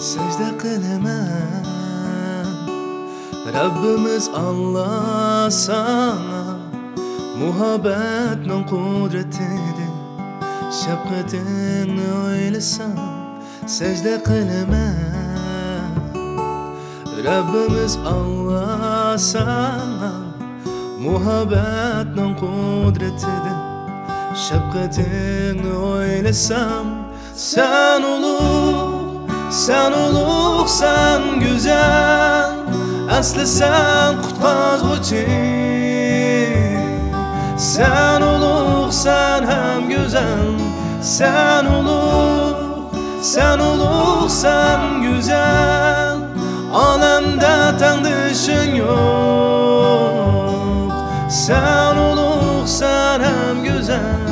Secde qilaman Rabbimiz Allah sana muhabbatning qudratida shafqatingni o'ylasam secde qilaman Rabbimiz Allah sana muhabbatning qudratida shafqatingni o'ylasam sen ulug', sen güzel asli sen qutqazg'uchi sen ulug', sen ham güzel sen ulug', sen güzel olamda tangdishing yo'q sen ulug', sen ham güzel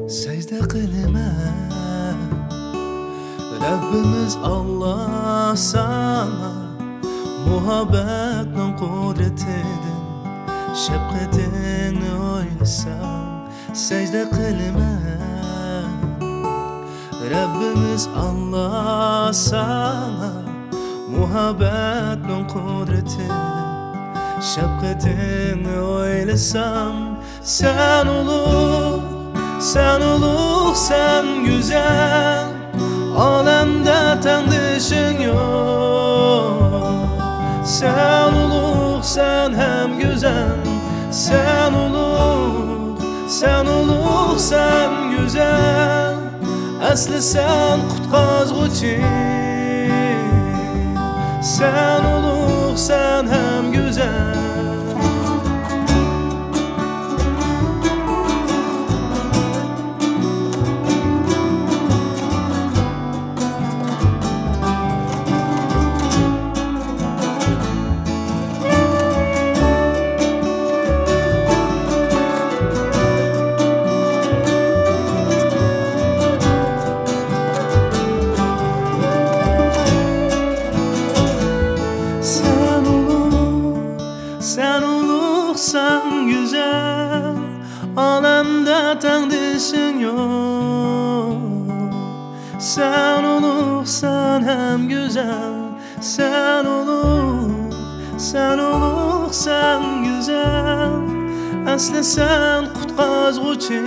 Secde qilaman Rabbimiz Allah sana muhabbatning qudratidan shafqatingni o'ylasam secde qilaman Rabbimiz Allah sana muhabbatning qudratidan shafqatingni o'ylasam sen ulug', sen güzel olamda tangdishing yo'q sen ulug', sen ham güzel sen ulug', sen güzel asli sen qutqazg'uchi sen ulug', sen ham güzel Sen ulug', sen güzel olamda tangdishing yo'q sen ulug', sen ham güzel sen ulug', sen güzel asli sen qutqazg'uchi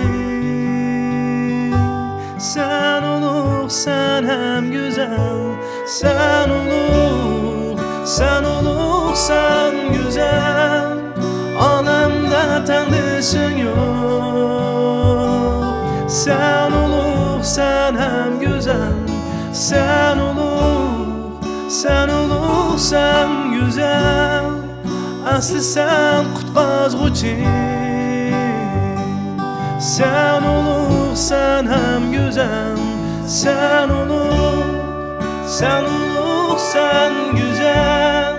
sen ulug', sen ham güzel sen ulug', sen güzel olamda tangdishing yo'q sen ulug', sen ham güzel sen ulug', sen güzel asli sen qutqazg'uchi sen ulug', sen ham güzel sen ulug', sen güzel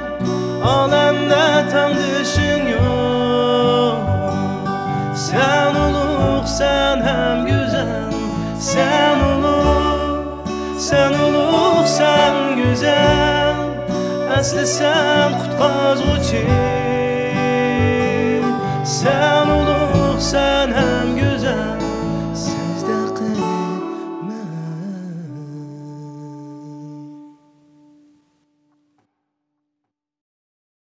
olamda tangdishing yo'q sen ulug', sen ham güzel sen ulug', sen güzel asli sen qutqazg'uchi sen